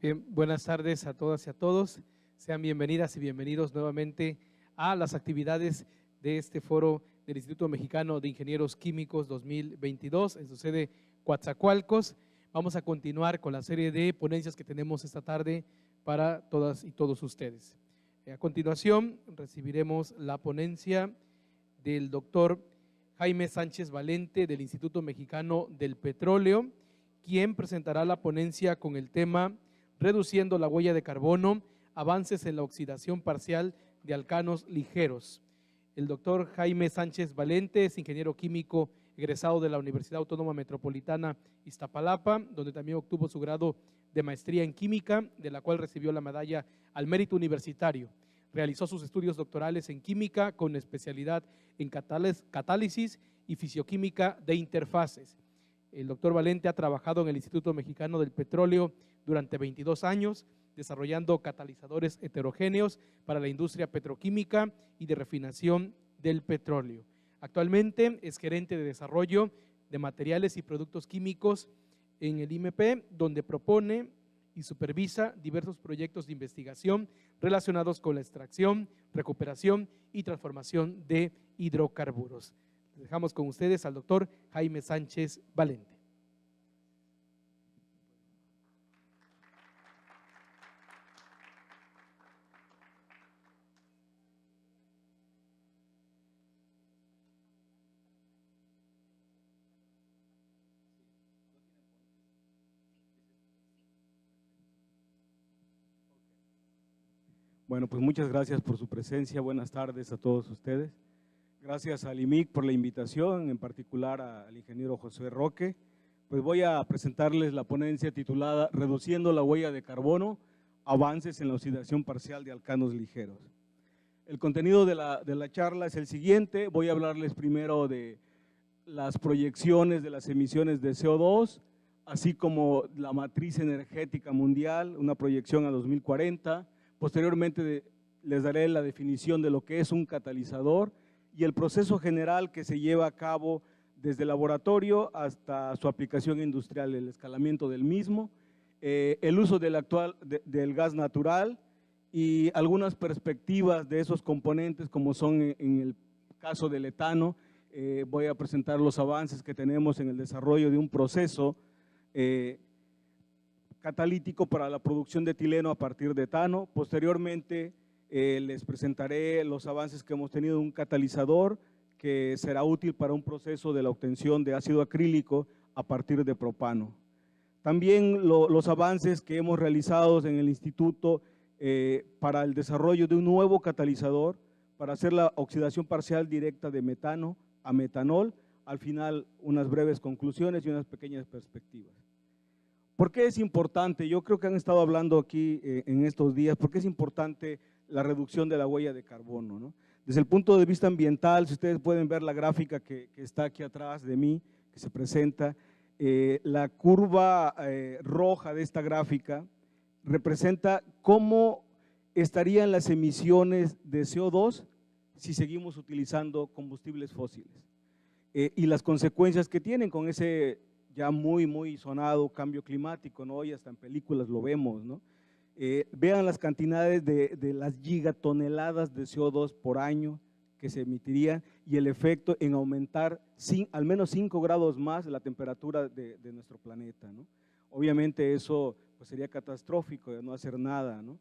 Bien, buenas tardes a todas y a todos. Sean bienvenidas y bienvenidos nuevamente a las actividades de este foro del Instituto Mexicano de Ingenieros Químicos 2022 en su sede Coatzacoalcos. Vamos a continuar con la serie de ponencias que tenemos esta tarde para todas y todos ustedes. A continuación recibiremos la ponencia del doctor Jaime Sánchez Valente del Instituto Mexicano del Petróleo, quien presentará la ponencia con el tema Reduciendo la huella de carbono, avances en la oxidación parcial de alcanos ligeros. El doctor Jaime Sánchez Valente es ingeniero químico egresado de la Universidad Autónoma Metropolitana Iztapalapa, donde también obtuvo su grado de maestría en química, de la cual recibió la medalla al mérito universitario. Realizó sus estudios doctorales en química con especialidad en catálisis y fisioquímica de interfaces. El doctor Valente ha trabajado en el Instituto Mexicano del Petróleo durante 22 años, desarrollando catalizadores heterogéneos para la industria petroquímica y de refinación del petróleo. Actualmente es gerente de desarrollo de materiales y productos químicos en el IMP, donde propone y supervisa diversos proyectos de investigación relacionados con la extracción, recuperación y transformación de hidrocarburos. Dejamos con ustedes al doctor Jaime Sánchez Valente. Bueno, pues muchas gracias por su presencia. Buenas tardes a todos ustedes. Gracias al IMIC por la invitación, en particular al ingeniero José Roque. Pues voy a presentarles la ponencia titulada Reduciendo la huella de carbono, avances en la oxidación parcial de alcanos ligeros. El contenido de la charla es el siguiente. Voy a hablarles primero de las proyecciones de las emisiones de CO2, así como la matriz energética mundial, una proyección a 2040. Posteriormente les daré la definición de lo que es un catalizador y el proceso general que se lleva a cabo desde el laboratorio hasta su aplicación industrial, el escalamiento del mismo, el uso del gas natural y algunas perspectivas de esos componentes como son en el caso del etano. Voy a presentar los avances que tenemos en el desarrollo de un proceso catalítico para la producción de etileno a partir de etano. Posteriormente les presentaré los avances que hemos tenido en un catalizador que será útil para un proceso de la obtención de ácido acrílico a partir de propano. También los avances que hemos realizado en el instituto para el desarrollo de un nuevo catalizador para hacer la oxidación parcial directa de metano a metanol. Al final, unas breves conclusiones y unas pequeñas perspectivas. ¿Por qué es importante? Yo creo que han estado hablando aquí en estos días, ¿por qué es importante la reducción de la huella de carbono, ¿no? Desde el punto de vista ambiental, si ustedes pueden ver la gráfica que está aquí atrás de mí, que se presenta, la curva roja de esta gráfica representa cómo estarían las emisiones de CO2 si seguimos utilizando combustibles fósiles y las consecuencias que tienen con ese ya muy sonado cambio climático, ¿no? Y hasta en películas lo vemos, ¿no? Vean las cantidades de las gigatoneladas de CO2 por año que se emitirían y el efecto en aumentar al menos 5 grados más la temperatura de nuestro planeta, ¿no? Obviamente eso pues, sería catastrófico de no hacer nada, ¿no?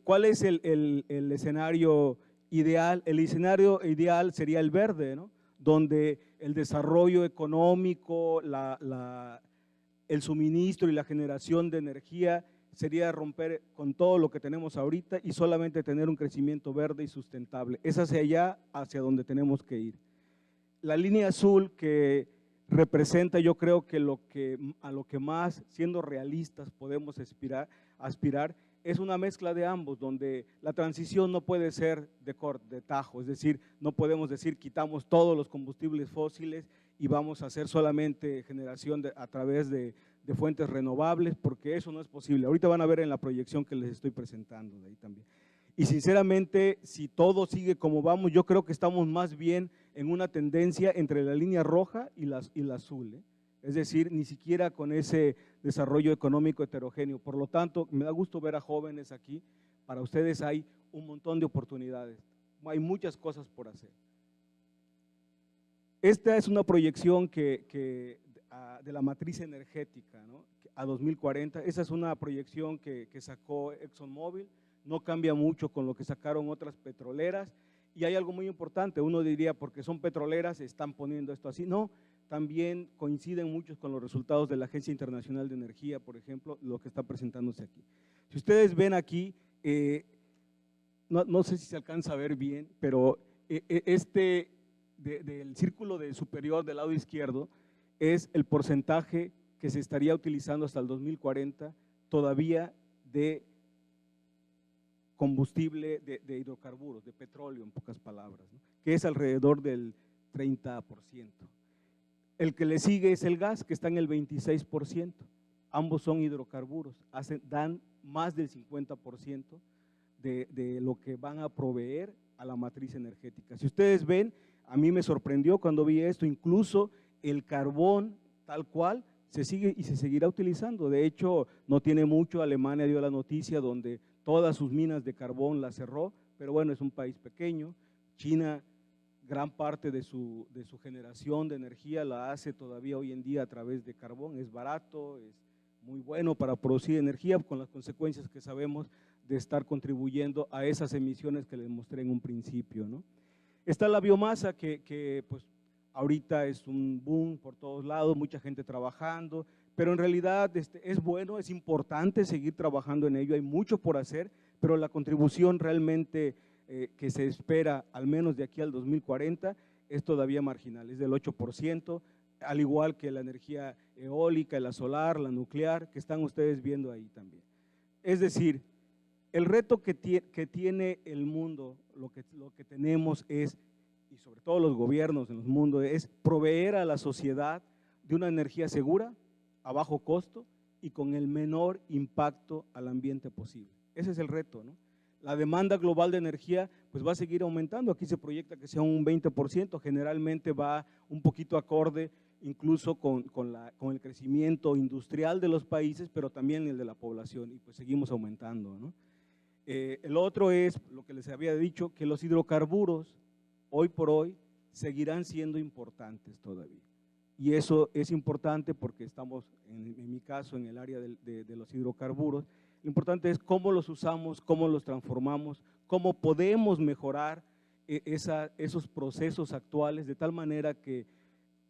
¿Cuál es el escenario ideal? El escenario ideal sería el verde, ¿no? Donde el desarrollo económico, el suministro y la generación de energía sería romper con todo lo que tenemos ahorita y solamente tener un crecimiento verde y sustentable. Es hacia allá, hacia donde tenemos que ir. La línea azul que representa, yo creo que a lo que más, siendo realistas, podemos aspirar es una mezcla de ambos, donde la transición no puede ser de tajo, es decir, no podemos decir quitamos todos los combustibles fósiles y vamos a hacer solamente generación a través de fuentes renovables, porque eso no es posible. Ahorita van a ver en la proyección que les estoy presentando de ahí también. Y sinceramente, si todo sigue como vamos, yo creo que estamos más bien en una tendencia entre la línea roja y la azul, es decir, ni siquiera con ese desarrollo económico heterogéneo. Por lo tanto, me da gusto ver a jóvenes aquí. Para ustedes hay un montón de oportunidades, hay muchas cosas por hacer. Esta es una proyección de la matriz energética, ¿no?, a 2040. Esa es una proyección que sacó ExxonMobil, no cambia mucho con lo que sacaron otras petroleras. Y hay algo muy importante, uno diría porque son petroleras están poniendo esto así. No, también coinciden muchos con los resultados de la Agencia Internacional de Energía, por ejemplo, lo que está presentándose aquí. Si ustedes ven aquí, no sé si se alcanza a ver bien, pero del círculo superior del lado izquierdo es el porcentaje que se estaría utilizando hasta el 2040 todavía de combustible de hidrocarburos, de petróleo en pocas palabras, ¿no?, que es alrededor del 30%. El que le sigue es el gas, que está en el 26%. Ambos son hidrocarburos, dan más del 50% de lo que van a proveer a la matriz energética. Si ustedes ven, a mí me sorprendió cuando vi esto, incluso el carbón tal cual se sigue y se seguirá utilizando. De hecho, no tiene mucho, Alemania dio la noticia donde todas sus minas de carbón las cerró, pero bueno, es un país pequeño. China, gran parte de su generación de energía la hace todavía hoy en día a través de carbón, es barato, es muy bueno para producir energía, con las consecuencias que sabemos de estar contribuyendo a esas emisiones que les mostré en un principio, ¿no? Está la biomasa que pues ahorita es un boom por todos lados, mucha gente trabajando, pero en realidad es bueno, es importante seguir trabajando en ello, hay mucho por hacer, pero la contribución realmente que se espera, al menos de aquí al 2040, es todavía marginal, es del 8%, al igual que la energía eólica, la solar, la nuclear, que están ustedes viendo ahí también. Es decir, el reto que tiene el mundo, lo que tenemos es, y sobre todo los gobiernos en el mundo, es proveer a la sociedad de una energía segura, a bajo costo y con el menor impacto al ambiente posible. Ese es el reto, ¿no? La demanda global de energía pues va a seguir aumentando, aquí se proyecta que sea un 20%, generalmente va un poquito acorde incluso con el crecimiento industrial de los países, pero también el de la población, y pues seguimos aumentando, ¿no? El otro es lo que les había dicho, que los hidrocarburos hoy por hoy seguirán siendo importantes todavía. Y eso es importante porque estamos, en mi caso, en el área de los hidrocarburos. Lo importante es cómo los usamos, cómo los transformamos, cómo podemos mejorar esos procesos actuales de tal manera que,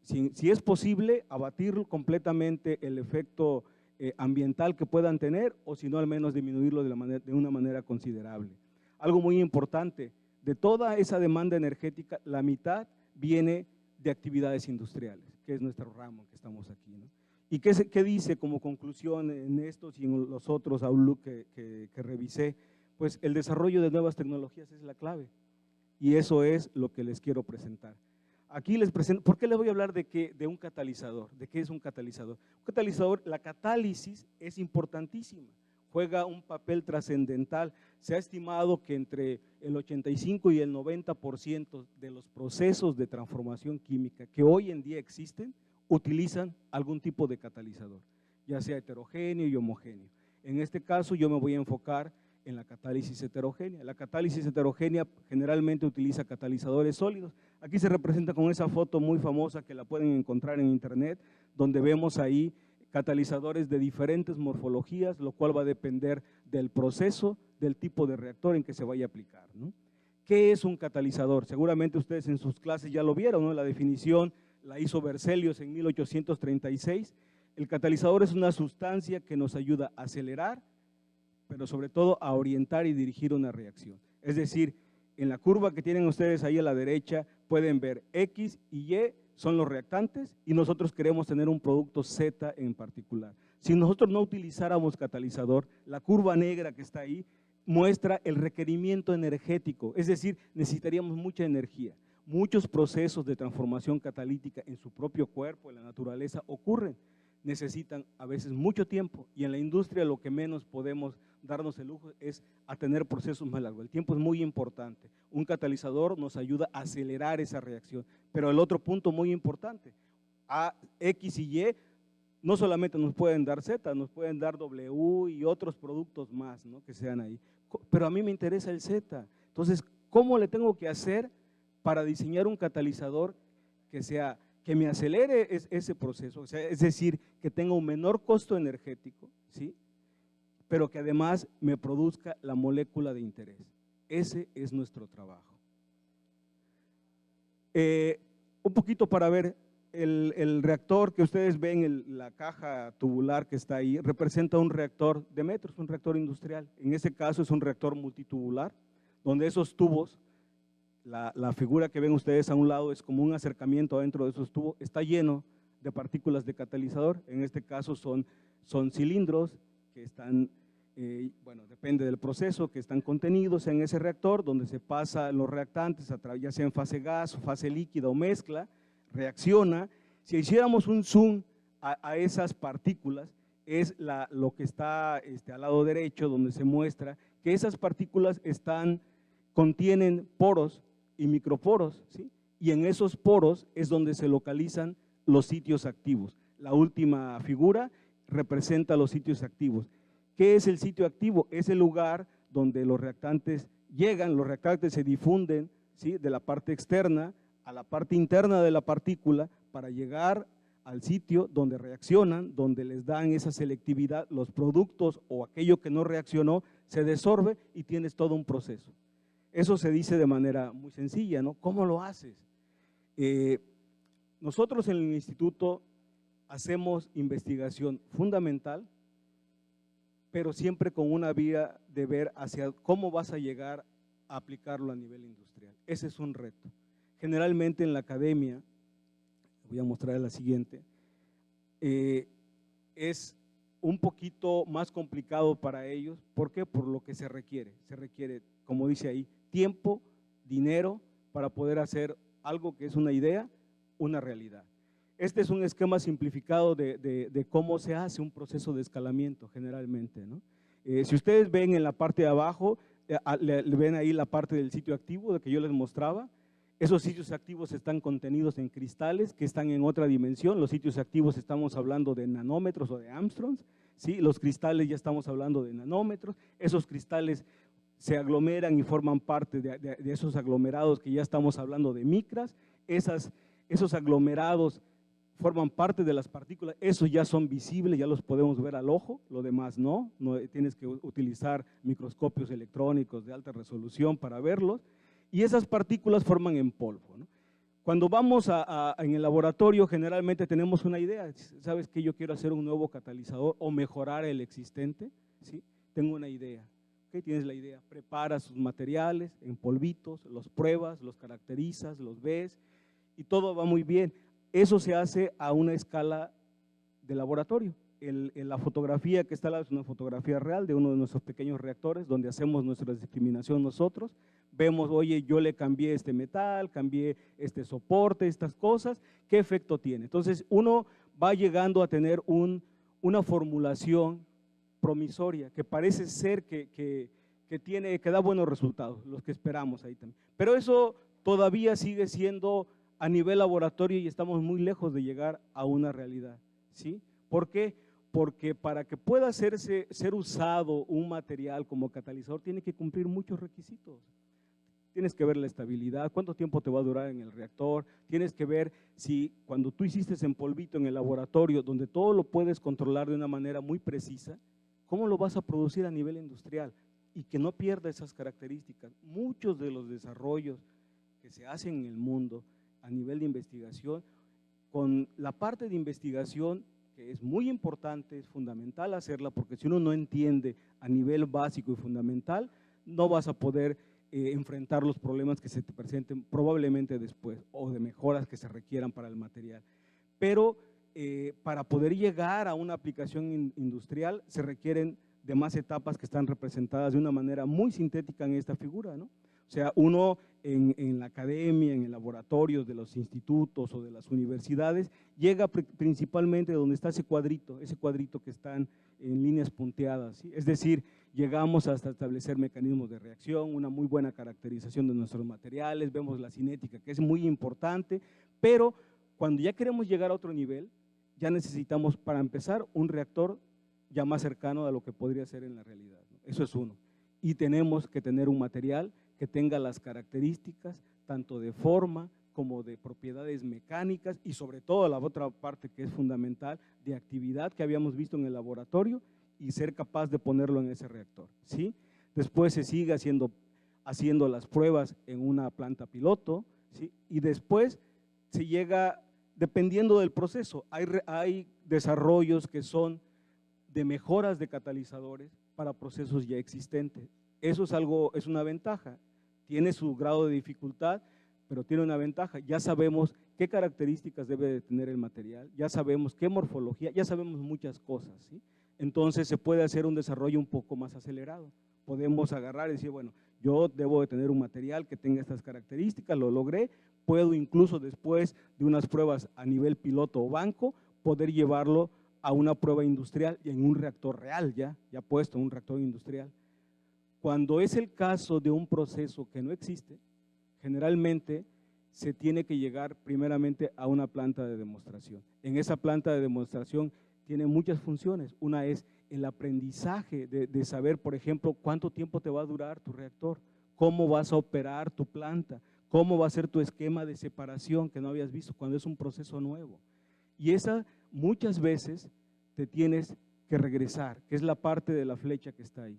si es posible, abatir completamente el efecto ambiental que puedan tener, o si no, al menos disminuirlo de una manera considerable. Algo muy importante, de toda esa demanda energética, la mitad viene de actividades industriales, que es nuestro ramo que estamos aquí, ¿no? ¿Y qué dice como conclusión en estos y en los otros Outlook que revisé? Pues el desarrollo de nuevas tecnologías es la clave, y eso es lo que les quiero presentar. Aquí les presento, ¿por qué les voy a hablar de un catalizador? ¿De qué es un catalizador? Un catalizador, la catálisis es importantísima, juega un papel trascendental. Se ha estimado que entre el 85 y el 90% de los procesos de transformación química que hoy en día existen utilizan algún tipo de catalizador, ya sea heterogéneo y homogéneo. En este caso yo me voy a enfocar en la catálisis heterogénea. La catálisis heterogénea generalmente utiliza catalizadores sólidos. Aquí se representa con esa foto muy famosa que la pueden encontrar en internet, donde vemos ahí catalizadores de diferentes morfologías, lo cual va a depender del proceso, del tipo de reactor en que se vaya a aplicar, ¿no? ¿Qué es un catalizador? Seguramente ustedes en sus clases ya lo vieron, ¿no? La definición la hizo Berzelius en 1836. El catalizador es una sustancia que nos ayuda a acelerar, pero sobre todo a orientar y dirigir una reacción. Es decir, en la curva que tienen ustedes ahí a la derecha pueden ver X y Y son los reactantes y nosotros queremos tener un producto Z en particular. Si nosotros no utilizáramos catalizador, la curva negra que está ahí muestra el requerimiento energético, es decir, necesitaríamos mucha energía. Muchos procesos de transformación catalítica en su propio cuerpo, en la naturaleza, ocurren. Necesitan a veces mucho tiempo, y en la industria lo que menos podemos darnos el lujo es a tener procesos más largos. El tiempo es muy importante. Un catalizador nos ayuda a acelerar esa reacción. Pero el otro punto muy importante, A, X y Y, no solamente nos pueden dar Z, nos pueden dar W y otros productos más, ¿no?, que sean ahí. Pero a mí me interesa el Z. Entonces, ¿cómo le tengo que hacer para diseñar un catalizador que me acelere ese proceso? O sea, es decir, que tenga un menor costo energético, ¿sí?, pero que además me produzca la molécula de interés. Ese es nuestro trabajo. Un poquito para ver, el reactor que ustedes ven, la caja tubular que está ahí, representa un reactor de metros, un reactor industrial. En este caso es un reactor multitubular, donde esos tubos, la figura que ven ustedes a un lado es como un acercamiento adentro de esos tubos, está lleno de partículas de catalizador. En este caso son cilindros que están, bueno, depende del proceso, que están contenidos en ese reactor, donde se pasan los reactantes, ya sea en fase gas, o fase líquida o mezcla, reacciona. Si hiciéramos un zoom a esas partículas, es lo que está al lado derecho, donde se muestra que esas partículas contienen poros y microporos, ¿sí? Y en esos poros es donde se localizan los sitios activos. La última figura representa los sitios activos. ¿Qué es el sitio activo? Es el lugar donde los reactantes llegan, los reactantes se difunden, ¿sí?, de la parte externa a la parte interna de la partícula para llegar al sitio donde reaccionan, donde les dan esa selectividad, los productos o aquello que no reaccionó se desorbe y tienes todo un proceso. Eso se dice de manera muy sencilla, ¿no? ¿Cómo lo haces? Nosotros en el instituto hacemos investigación fundamental, pero siempre con una vía de ver hacia cómo vas a llegar a aplicarlo a nivel industrial. Ese es un reto. Generalmente en la academia, voy a mostrar la siguiente, es un poquito más complicado para ellos. ¿Por qué? Por lo que se requiere. Se requiere, como dice ahí, tiempo, dinero para poder hacer algo que es una idea, una realidad. Este es un esquema simplificado de cómo se hace un proceso de escalamiento generalmente, ¿no? Si ustedes ven en la parte de abajo, ven ahí la parte del sitio activo de que yo les mostraba. Esos sitios activos están contenidos en cristales que están en otra dimensión. Los sitios activos estamos hablando de nanómetros o de Armstrongs, ¿sí? Los cristales ya estamos hablando de nanómetros. Esos cristales se aglomeran y forman parte de esos aglomerados que ya estamos hablando de micras. Esos aglomerados forman parte de las partículas, esos ya son visibles, ya los podemos ver al ojo, lo demás no tienes que utilizar microscopios electrónicos de alta resolución para verlos, y esas partículas forman en polvo, ¿no? Cuando vamos en el laboratorio generalmente tenemos una idea, ¿sabes qué? Yo quiero hacer un nuevo catalizador o mejorar el existente, ¿sí? Tengo una idea. ¿Okay? Tienes la idea, preparas sus materiales en polvitos, los pruebas, los caracterizas, los ves y todo va muy bien. Eso se hace a una escala de laboratorio. La fotografía que está al lado es una fotografía real de uno de nuestros pequeños reactores donde hacemos nuestra discriminación nosotros. Vemos, oye, yo le cambié este metal, cambié este soporte, estas cosas, ¿qué efecto tiene? Entonces uno va llegando a tener una formulación promisoria que parece ser que da buenos resultados, los que esperamos ahí también. Pero eso todavía sigue siendo a nivel laboratorio y estamos muy lejos de llegar a una realidad, ¿sí? ¿Por qué? Porque para que pueda ser usado un material como catalizador tiene que cumplir muchos requisitos. Tienes que ver la estabilidad, cuánto tiempo te va a durar en el reactor, tienes que ver si cuando tú hiciste en polvito en el laboratorio, donde todo lo puedes controlar de una manera muy precisa, ¿cómo lo vas a producir a nivel industrial? Y que no pierda esas características. Muchos de los desarrollos que se hacen en el mundo a nivel de investigación, con la parte de investigación que es muy importante, es fundamental hacerla, porque si uno no entiende a nivel básico y fundamental, no vas a poder enfrentar los problemas que se te presenten probablemente después o de mejoras que se requieran para el material. Pero para poder llegar a una aplicación industrial se requieren de más etapas que están representadas de una manera muy sintética en esta figura, ¿no? O sea, uno en la academia, en el laboratorio de los institutos o de las universidades, llega principalmente donde está ese cuadrito que están en líneas punteadas, ¿sí? Es decir, llegamos hasta establecer mecanismos de reacción, una muy buena caracterización de nuestros materiales, vemos la cinética, que es muy importante, pero Cuando ya queremos llegar a otro nivel, ya necesitamos, para empezar, un reactor ya más cercano a lo que podría ser en la realidad, ¿no? Eso es uno. Y tenemos que tener un material que tenga las características, tanto de forma como de propiedades mecánicas y sobre todo la otra parte que es fundamental, de actividad que habíamos visto en el laboratorio y ser capaz de ponerlo en ese reactor, ¿sí? Después se sigue haciendo las pruebas en una planta piloto, ¿sí? Y después se llega, dependiendo del proceso, hay desarrollos que son de mejoras de catalizadores para procesos ya existentes. Eso es una ventaja, tiene su grado de dificultad, pero tiene una ventaja, ya sabemos qué características debe de tener el material, ya sabemos qué morfología, ya sabemos muchas cosas, ¿sí? Entonces se puede hacer un desarrollo un poco más acelerado. Podemos agarrar y decir, bueno, yo debo de tener un material que tenga estas características, lo logré, puedo incluso después de unas pruebas a nivel piloto o banco, poder llevarlo a una prueba industrial y en un reactor real ya puesto, un reactor industrial. Cuando es el caso de un proceso que no existe, generalmente se tiene que llegar primeramente a una planta de demostración. En esa planta de demostración tiene muchas funciones. Una es el aprendizaje de saber, por ejemplo, cuánto tiempo te va a durar tu reactor, cómo vas a operar tu planta, cómo va a ser tu esquema de separación que no habías visto cuando es un proceso nuevo. Y esa muchas veces te tienes que regresar, que es la parte de la flecha que está ahí.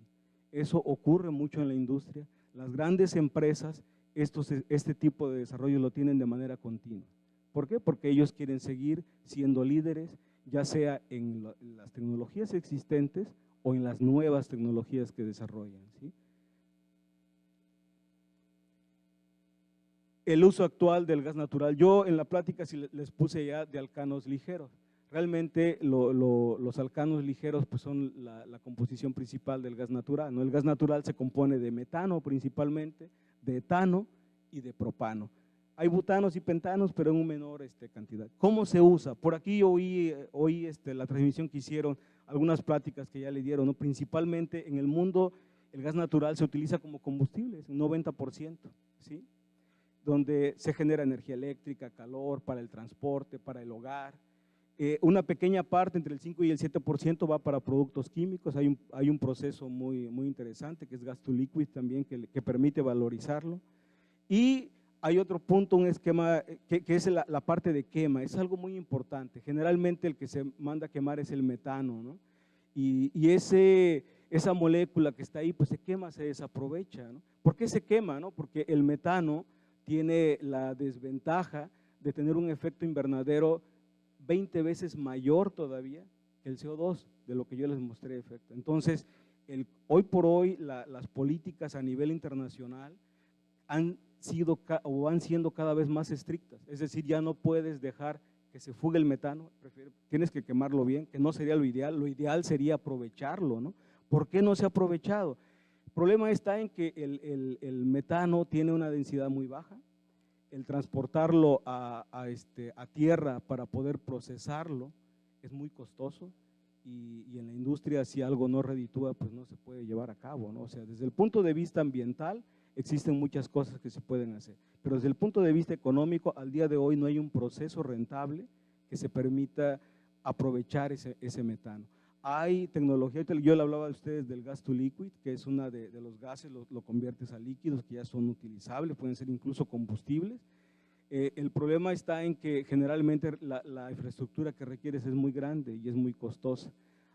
Eso ocurre mucho en la industria. Las grandes empresas este tipo de desarrollo lo tienen de manera continua. ¿Por qué? Porque ellos quieren seguir siendo líderes, ya sea en las tecnologías existentes o en las nuevas tecnologías que desarrollan, ¿sí? El uso actual del gas natural. Yo en la plática sí les puse ya de alcanos ligeros. Realmente los alcanos ligeros pues son la composición principal del gas natural, ¿no? El gas natural se compone de metano principalmente, de etano y de propano. Hay butanos y pentanos, pero en una menor cantidad. ¿Cómo se usa? Por aquí yo oí la transmisión que hicieron, algunas pláticas que ya le dieron, ¿no? Principalmente en el mundo el gas natural se utiliza como combustible, un 90%, ¿sí? Donde se genera energía eléctrica, calor para el transporte, para el hogar. Una pequeña parte, entre el 5 y el 7%, va para productos químicos. Hay un proceso muy interesante que es gas to liquid también, que permite valorizarlo. Y hay otro punto, un esquema que es la parte de quema. Es algo muy importante. Generalmente el que se manda a quemar es el metano, ¿no? Y esa molécula que está ahí, pues se quema, se desaprovecha, ¿no? ¿Por qué se quema, no? Porque el metano tiene la desventaja de tener un efecto invernadero 20 veces mayor todavía que el CO2, de lo que yo les mostré de efecto. Entonces, hoy por hoy las políticas a nivel internacional han siendo cada vez más estrictas, es decir, ya no puedes dejar que se fugue el metano, tienes que quemarlo bien, que no sería lo ideal sería aprovecharlo, ¿no? ¿Por qué no se ha aprovechado? El problema está en que el metano tiene una densidad muy baja, el transportarlo a tierra para poder procesarlo es muy costoso y en la industria si algo no reditúa pues no se puede llevar a cabo, ¿no? O sea, desde el punto de vista ambiental existen muchas cosas que se pueden hacer, pero desde el punto de vista económico al día de hoy no hay un proceso rentable que se permita aprovechar ese metano. Hay tecnología, yo le hablaba a ustedes del gas to liquid, que es una de los gases, lo conviertes a líquidos que ya son utilizables, pueden ser incluso combustibles. El problema está en que generalmente la infraestructura que requieres es muy grande y es muy costosa.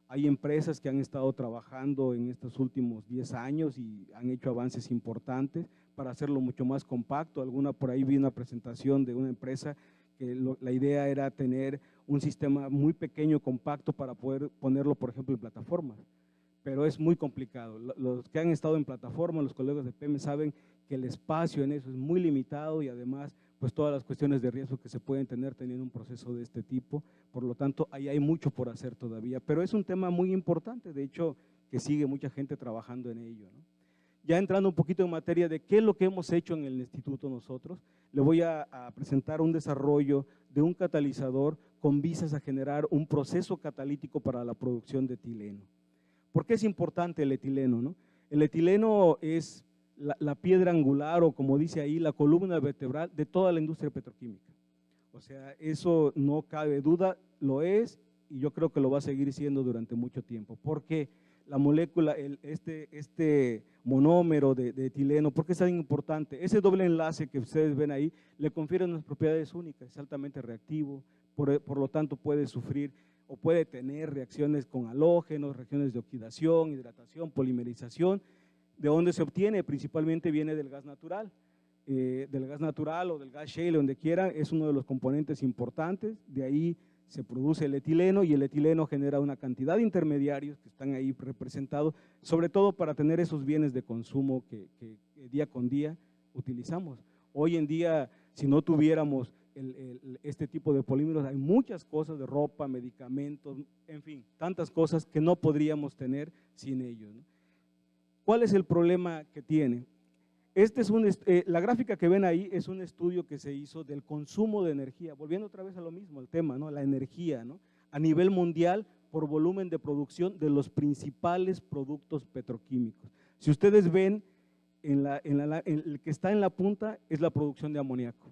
Hay empresas que han estado trabajando en estos últimos 10 años y han hecho avances importantes para hacerlo mucho más compacto. Por ahí vi una presentación de una empresa que la idea era tener un sistema muy pequeño, compacto, para poder ponerlo, por ejemplo, en plataformas. Pero es muy complicado. Los que han estado en plataformas, los colegas de PM saben que el espacio en eso es muy limitado y además, pues todas las cuestiones de riesgo que se pueden tener teniendo un proceso de este tipo. Por lo tanto, ahí hay mucho por hacer todavía. Pero es un tema muy importante, de hecho, que sigue mucha gente trabajando en ello, ¿no? Ya entrando un poquito en materia de qué es lo que hemos hecho en el instituto nosotros, le voy a presentar un desarrollo de un catalizador con vistas a generar un proceso catalítico para la producción de etileno. ¿Por qué es importante el etileno, no? El etileno es la piedra angular o como dice ahí, la columna vertebral de toda la industria petroquímica. O sea, eso no cabe duda, lo es, y yo creo que lo va a seguir siendo durante mucho tiempo, porque la molécula, este monómero de etileno, ¿por qué es tan importante? Ese doble enlace que ustedes ven ahí le confiere unas propiedades únicas, es altamente reactivo, por lo tanto puede sufrir o puede tener reacciones con halógenos, reacciones de oxidación, hidratación, polimerización. ¿De dónde se obtiene? Principalmente viene del gas natural. O del gas shale, donde quieran, es uno de los componentes importantes, de ahí se produce el etileno y el etileno genera una cantidad de intermediarios que están ahí representados, sobre todo para tener esos bienes de consumo que día con día utilizamos. Hoy en día, si no tuviéramos este tipo de polímeros, hay muchas cosas de ropa, medicamentos, en fin, tantas cosas que no podríamos tener sin ellos, ¿no? ¿Cuál es el problema que tiene? La gráfica que ven ahí es un estudio que se hizo del consumo de energía, volviendo otra vez a lo mismo, el tema, ¿no? La energía, ¿no? A nivel mundial por volumen de producción de los principales productos petroquímicos. Si ustedes ven, el que está en la punta es la producción de amoníaco.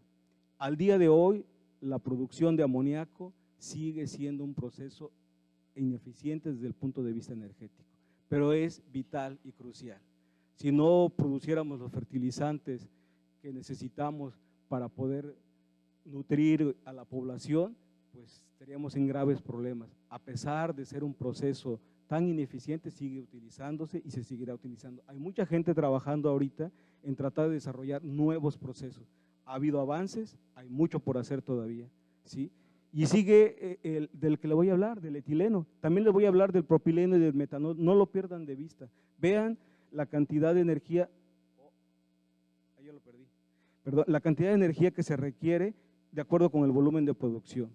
Al día de hoy, la producción de amoníaco sigue siendo un proceso ineficiente desde el punto de vista energético, pero es vital y crucial. Si no produciéramos los fertilizantes que necesitamos para poder nutrir a la población, pues estaríamos en graves problemas. A pesar de ser un proceso tan ineficiente, sigue utilizándose y se seguirá utilizando. Hay mucha gente trabajando ahorita en tratar de desarrollar nuevos procesos. Ha habido avances, hay mucho por hacer todavía, ¿sí? Y sigue del que le voy a hablar, del etileno. También les voy a hablar del propileno y del metanol, no lo pierdan de vista. Vean la cantidad de energía, ahí ya lo perdí, perdón, la cantidad de energía que se requiere de acuerdo con el volumen de producción.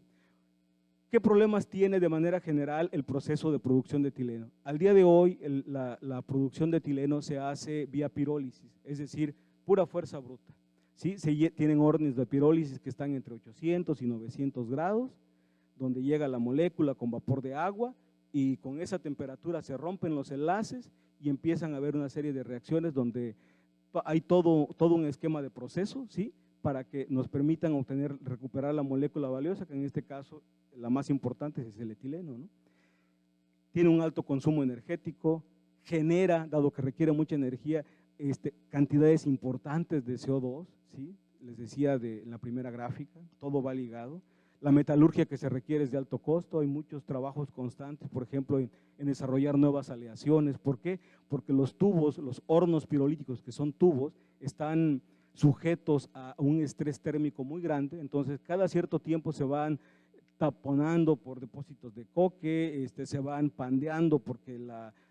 ¿Qué problemas tiene de manera general el proceso de producción de etileno? Al día de hoy la producción de etileno se hace vía pirólisis, es decir, pura fuerza bruta. ¿Sí? Tienen órdenes de pirólisis que están entre 800 y 900 grados, donde llega la molécula con vapor de agua y con esa temperatura se rompen los enlaces y empiezan a haber una serie de reacciones donde hay todo un esquema de proceso, ¿sí? Para que nos permitan recuperar la molécula valiosa, que en este caso la más importante es el etileno, ¿no? Tiene un alto consumo energético, genera, dado que requiere mucha energía, cantidades importantes de CO2, ¿sí? Les decía en la primera gráfica, todo va ligado. La metalurgia que se requiere es de alto costo, hay muchos trabajos constantes, por ejemplo, en desarrollar nuevas aleaciones. ¿Por qué? Porque los tubos, los hornos pirolíticos, que son tubos, están sujetos a un estrés térmico muy grande, entonces cada cierto tiempo se van taponando por depósitos de coque, se van pandeando porque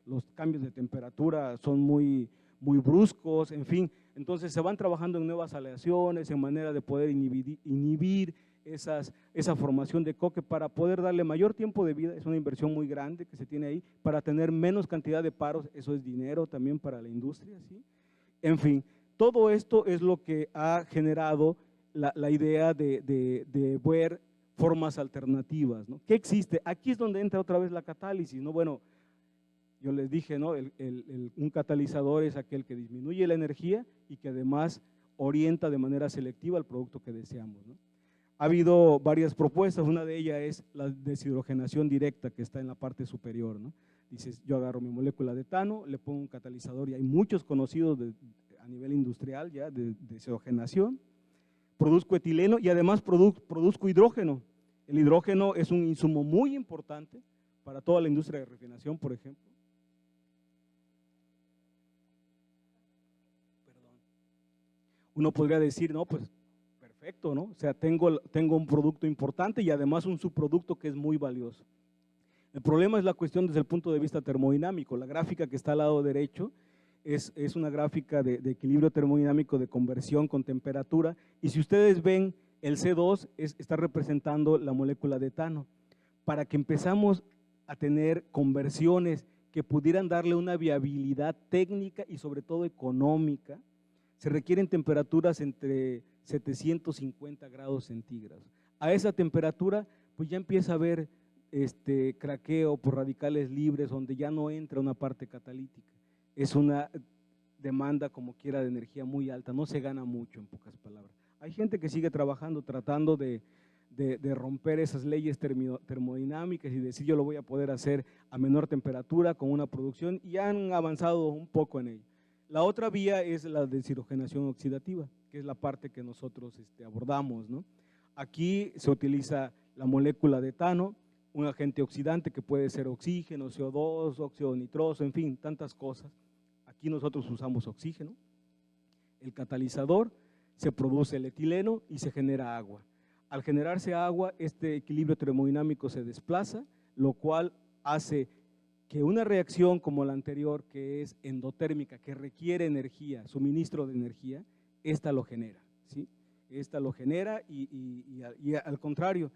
los cambios de temperatura son muy bruscos, en fin, entonces se van trabajando en nuevas aleaciones, en manera de poder inhibir esa formación de coque para poder darle mayor tiempo de vida. Es una inversión muy grande que se tiene ahí para tener menos cantidad de paros, eso es dinero también para la industria, ¿sí? En fin, todo esto es lo que ha generado la idea de ver formas alternativas, ¿no? ¿Qué existe? Aquí es donde entra otra vez la catálisis, ¿no? Bueno, yo les dije, ¿no? Un catalizador es aquel que disminuye la energía y que además orienta de manera selectiva el producto que deseamos, ¿no? Ha habido varias propuestas, una de ellas es la deshidrogenación directa que está en la parte superior, ¿no? Dices, yo agarro mi molécula de etano, le pongo un catalizador y hay muchos conocidos a nivel industrial ya de deshidrogenación, produzco etileno y además produzco hidrógeno. El hidrógeno es un insumo muy importante para toda la industria de refinación, por ejemplo. Uno podría decir, no, pues perfecto, ¿no? O sea, tengo un producto importante y además un subproducto que es muy valioso. El problema es la cuestión desde el punto de vista termodinámico. La gráfica que está al lado derecho es una gráfica de equilibrio termodinámico de conversión con temperatura y si ustedes ven el C2 está representando la molécula de etano. Para que empezamos a tener conversiones que pudieran darle una viabilidad técnica y sobre todo económica, se requieren temperaturas entre 750 grados centígrados. A esa temperatura pues ya empieza a haber craqueo por radicales libres donde ya no entra una parte catalítica. Es una demanda como quiera de energía muy alta, no se gana mucho en pocas palabras. Hay gente que sigue trabajando, tratando de de romper esas leyes termodinámicas y decir yo lo voy a poder hacer a menor temperatura con una producción, y han avanzado un poco en ello. La otra vía es la deshidrogenación oxidativa, que es la parte que nosotros abordamos, ¿no? Aquí se utiliza la molécula de etano, un agente oxidante que puede ser oxígeno, CO2, óxido nitroso, en fin, tantas cosas. Aquí nosotros usamos oxígeno. El catalizador, se produce el etileno y se genera agua. Al generarse agua, este equilibrio termodinámico se desplaza, lo cual hace que una reacción como la anterior, que es endotérmica, que requiere energía, suministro de energía, esta lo genera, ¿sí? Esta lo genera y al contrario,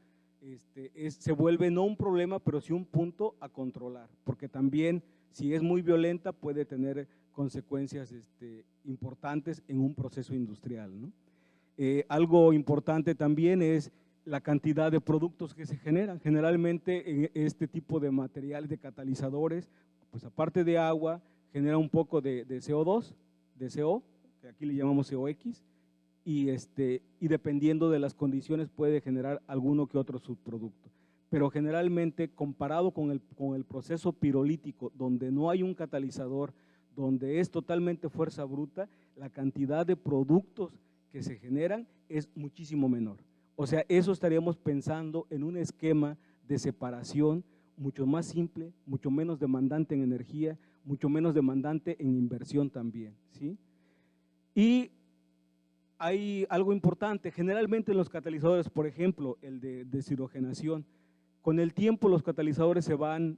se vuelve no un problema, pero sí un punto a controlar, porque también si es muy violenta puede tener consecuencias importantes en un proceso industrial, ¿no? Algo importante también es la cantidad de productos que se generan. Generalmente en este tipo de materiales, de catalizadores, pues aparte de agua, genera un poco de CO2, de CO, que aquí le llamamos COX, y dependiendo de las condiciones puede generar alguno que otro subproducto. Pero generalmente comparado con el proceso pirolítico, donde no hay un catalizador, donde es totalmente fuerza bruta, la cantidad de productos que se generan es muchísimo menor. O sea, eso estaríamos pensando en un esquema de separación mucho más simple, mucho menos demandante en energía, mucho menos demandante en inversión también, ¿sí? Y hay algo importante, generalmente en los catalizadores, por ejemplo, el de deshidrogenación, con el tiempo los catalizadores se van,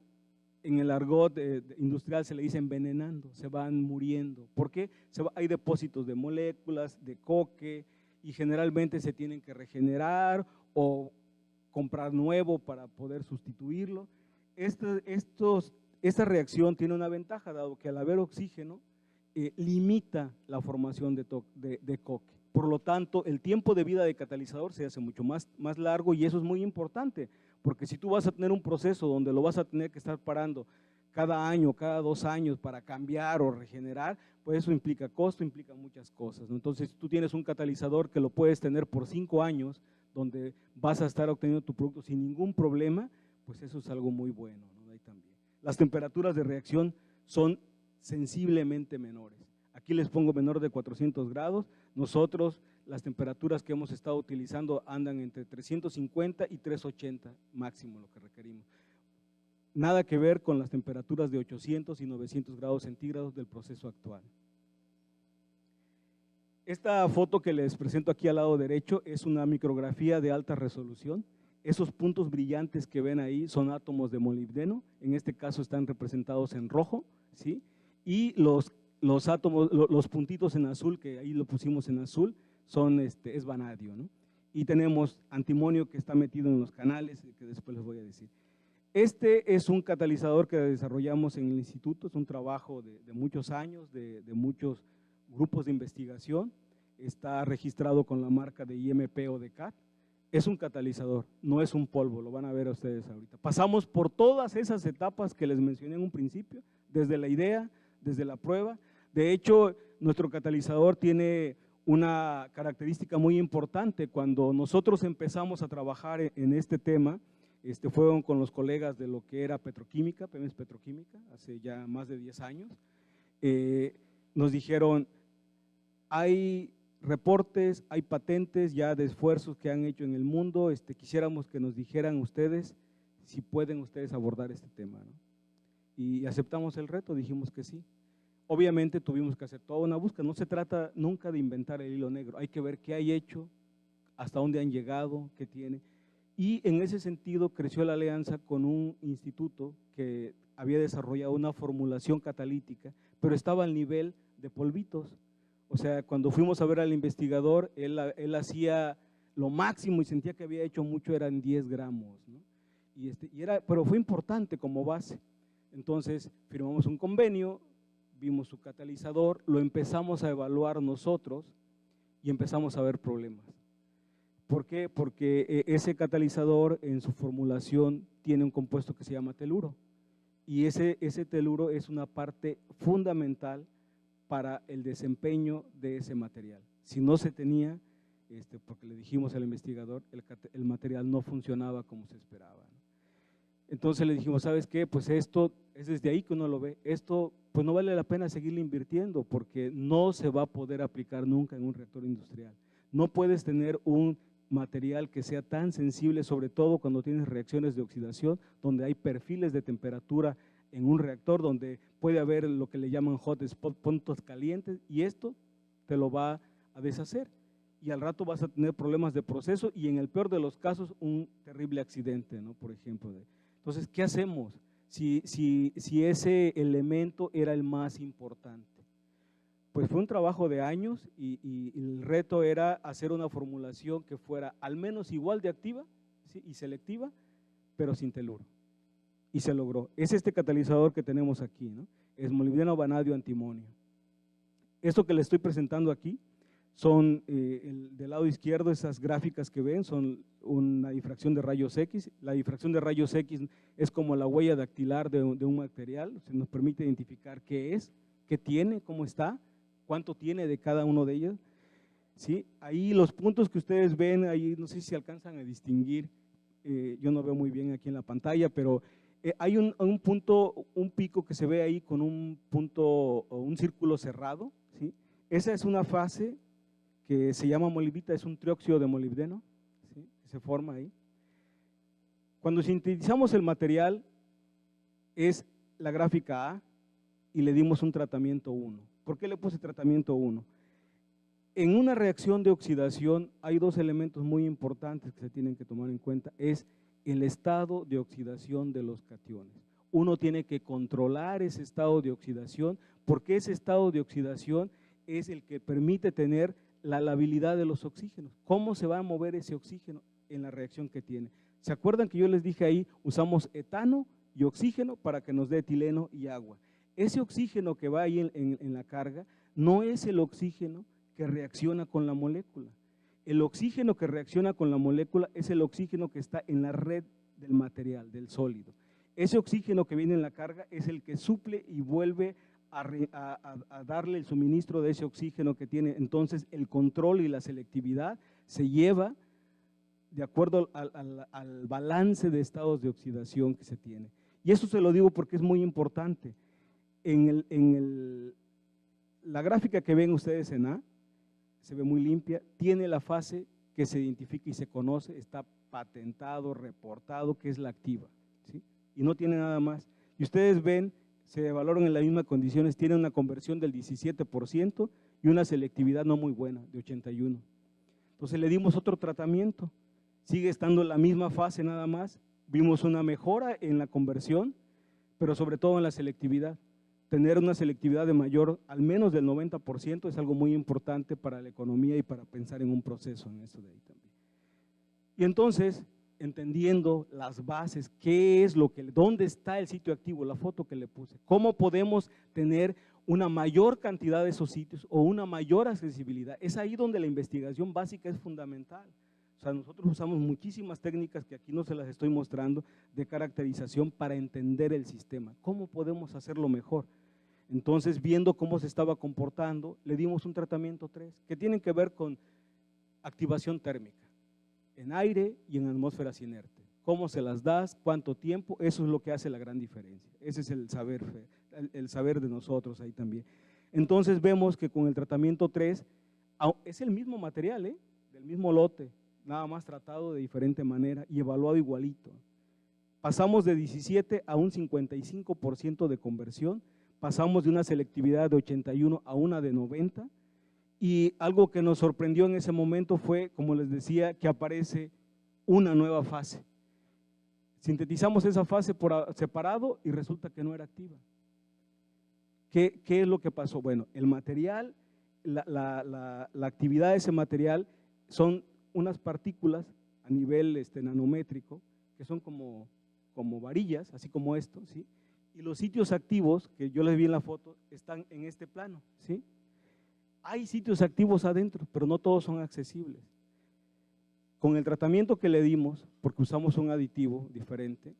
en el argot industrial se le dice envenenando, se van muriendo. ¿Por qué? Hay depósitos de moléculas, de coque, y generalmente se tienen que regenerar o comprar nuevo para poder sustituirlo. Esta reacción tiene una ventaja, dado que al haber oxígeno, limita la formación de coque. Por lo tanto, el tiempo de vida de catalizador se hace mucho más largo, y eso es muy importante, porque si tú vas a tener un proceso donde lo vas a tener que estar parando cada año, cada 2 años para cambiar o regenerar, pues eso implica costo, implica muchas cosas, ¿no? Entonces, tú tienes un catalizador que lo puedes tener por 5 años, donde vas a estar obteniendo tu producto sin ningún problema, pues eso es algo muy bueno, ¿no? Ahí también. Las temperaturas de reacción son sensiblemente menores. Aquí les pongo menor de 400 grados. Nosotros, las temperaturas que hemos estado utilizando andan entre 350 y 380 máximo lo que requerimos. Nada que ver con las temperaturas de 800 y 900 grados centígrados del proceso actual. Esta foto que les presento aquí al lado derecho es una micrografía de alta resolución. Esos puntos brillantes que ven ahí son átomos de molibdeno, en este caso están representados en rojo, ¿sí? Y los átomos, los puntitos en azul, que ahí lo pusimos en azul, es vanadio, ¿no? Y tenemos antimonio que está metido en los canales, que después les voy a decir. Este es un catalizador que desarrollamos en el instituto, es un trabajo de muchos años, de muchos grupos de investigación, está registrado con la marca de IMP o de CAT. Es un catalizador, no es un polvo, lo van a ver ustedes ahorita. Pasamos por todas esas etapas que les mencioné en un principio, desde la idea, desde la prueba. De hecho, nuestro catalizador tiene una característica muy importante. Cuando nosotros empezamos a trabajar en este tema, fueron con los colegas de lo que era petroquímica, Pemex Petroquímica, hace ya más de 10 años. Nos dijeron, hay reportes, hay patentes ya de esfuerzos que han hecho en el mundo, quisiéramos que nos dijeran ustedes si pueden ustedes abordar este tema, ¿no? Y aceptamos el reto, dijimos que sí. Obviamente tuvimos que hacer toda una búsqueda, no se trata nunca de inventar el hilo negro, hay que ver qué hay hecho, hasta dónde han llegado, qué tiene. Y en ese sentido creció la alianza con un instituto que había desarrollado una formulación catalítica, pero estaba al nivel de polvitos. O sea, cuando fuimos a ver al investigador, él hacía lo máximo y sentía que había hecho mucho, eran 10 gramos, ¿no? Pero fue importante como base. Entonces firmamos un convenio, vimos su catalizador, lo empezamos a evaluar nosotros y empezamos a ver problemas. ¿Por qué? Porque ese catalizador en su formulación tiene un compuesto que se llama teluro, y ese teluro es una parte fundamental para el desempeño de ese material. Si no se tenía, porque le dijimos al investigador, el material no funcionaba como se esperaba, ¿no? Entonces le dijimos, ¿sabes qué? Pues esto es desde ahí que uno lo ve, esto pues no vale la pena seguirle invirtiendo porque no se va a poder aplicar nunca en un reactor industrial. No puedes tener un material que sea tan sensible, sobre todo cuando tienes reacciones de oxidación, donde hay perfiles de temperatura en un reactor, donde puede haber lo que le llaman hot spot, puntos calientes, y esto te lo va a deshacer. Y al rato vas a tener problemas de proceso y en el peor de los casos un terrible accidente, ¿no? Por ejemplo. Entonces, ¿qué hacemos si ese elemento era el más importante? Pues fue un trabajo de años y el reto era hacer una formulación que fuera al menos igual de activa, ¿sí?, y selectiva, pero sin teluro. Y se logró. Es este catalizador que tenemos aquí, ¿no? Es molibdeno, vanadio, antimonio. Esto que le estoy presentando aquí son, del lado izquierdo, esas gráficas que ven son una difracción de rayos X. La difracción de rayos X es como la huella dactilar de un material, se nos permite identificar qué es, qué tiene, cómo está, cuánto tiene de cada uno de ellos, ¿sí? Ahí los puntos que ustedes ven, ahí no sé si alcanzan a distinguir, yo no veo muy bien aquí en la pantalla, pero hay un punto, un pico que se ve ahí con un punto o un círculo cerrado, ¿sí? Esa es una fase que se llama molibdita, es un trióxido de molibdeno, ¿sí?, que se forma ahí. Cuando sintetizamos el material, es la gráfica A y le dimos un tratamiento 1. ¿Por qué le puse tratamiento 1? En una reacción de oxidación hay dos elementos muy importantes que se tienen que tomar en cuenta, es el estado de oxidación de los cationes. Uno tiene que controlar ese estado de oxidación porque ese estado de oxidación es el que permite tener la labilidad de los oxígenos. ¿Cómo se va a mover ese oxígeno en la reacción que tiene? ¿Se acuerdan que yo les dije ahí, usamos etano y oxígeno para que nos dé etileno y agua? Ese oxígeno que va ahí en la carga no es el oxígeno que reacciona con la molécula. El oxígeno que reacciona con la molécula es el oxígeno que está en la red del material, del sólido. Ese oxígeno que viene en la carga es el que suple y vuelve a darle el suministro de ese oxígeno que tiene. Entonces el control y la selectividad se lleva de acuerdo al balance de estados de oxidación que se tiene. Y eso se lo digo porque es muy importante. La gráfica que ven ustedes en A, se ve muy limpia, tiene la fase que se identifica y se conoce, está patentado, reportado, que es la activa, ¿sí? Y no tiene nada más. Y ustedes ven, se valoran en las mismas condiciones, tiene una conversión del 17% y una selectividad no muy buena, de 81%. Entonces le dimos otro tratamiento, sigue estando en la misma fase nada más, vimos una mejora en la conversión, pero sobre todo en la selectividad. Tener una selectividad de mayor, al menos del 90%, es algo muy importante para la economía y para pensar en un proceso en eso de ahí también. Y entonces, entendiendo las bases, qué es lo que, dónde está el sitio activo, la foto que le puse, cómo podemos tener una mayor cantidad de esos sitios o una mayor accesibilidad, es ahí donde la investigación básica es fundamental. O sea, nosotros usamos muchísimas técnicas que aquí no se las estoy mostrando de caracterización para entender el sistema. ¿Cómo podemos hacerlo mejor? Entonces, viendo cómo se estaba comportando, le dimos un tratamiento 3, que tienen que ver con activación térmica, en aire y en atmósferas inertes. ¿Cómo se las das? ¿Cuánto tiempo? Eso es lo que hace la gran diferencia. Ese es el saber de nosotros ahí también. Entonces, vemos que con el tratamiento 3, es el mismo material, del mismo lote, nada más tratado de diferente manera y evaluado igualito. Pasamos de 17 a un 55% de conversión, pasamos de una selectividad de 81 a una de 90, y algo que nos sorprendió en ese momento fue, como les decía, que aparece una nueva fase. Sintetizamos esa fase por separado y resulta que no era activa. ¿Qué es lo que pasó? Bueno, el material, la actividad de ese material son unas partículas a nivel nanométrico, que son como varillas, así como esto, ¿sí? Y los sitios activos, que yo les vi en la foto, están en este plano, ¿sí? Hay sitios activos adentro, pero no todos son accesibles. Con el tratamiento que le dimos, porque usamos un aditivo diferente,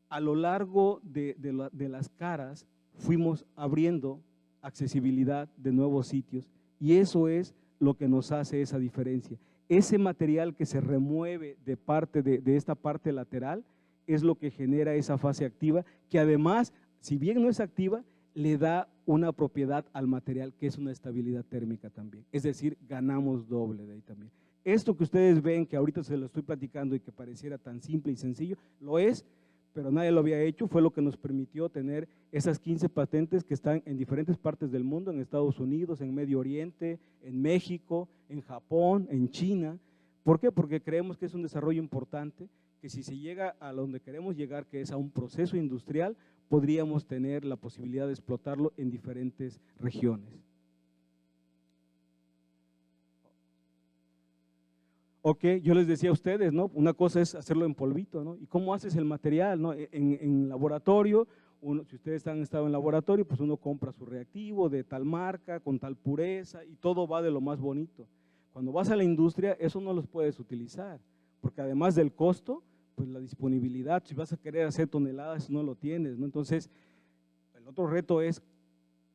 a lo largo de las caras fuimos abriendo accesibilidad de nuevos sitios, y eso es lo que nos hace esa diferencia. Ese material que se remueve de parte de esta parte lateral es lo que genera esa fase activa, que además, si bien no es activa, le da una propiedad al material que es una estabilidad térmica también. Es decir, ganamos doble de ahí también. Esto que ustedes ven, que ahorita se lo estoy platicando y que pareciera tan simple y sencillo, lo es, pero nadie lo había hecho, fue lo que nos permitió tener esas 15 patentes que están en diferentes partes del mundo, en Estados Unidos, en Medio Oriente, en México, en Japón, en China. ¿Por qué? Porque creemos que es un desarrollo importante, que si se llega a donde queremos llegar, que es a un proceso industrial, podríamos tener la posibilidad de explotarlo en diferentes regiones. Ok, yo les decía a ustedes, ¿no? Una cosa es hacerlo en polvito, ¿no? ¿Y cómo haces el material, ¿no? En laboratorio, si ustedes han estado en laboratorio, pues uno compra su reactivo de tal marca, con tal pureza, y todo va de lo más bonito. Cuando vas a la industria, eso no los puedes utilizar, porque además del costo, pues la disponibilidad, si vas a querer hacer toneladas, no lo tienes, ¿no? Entonces, el otro reto es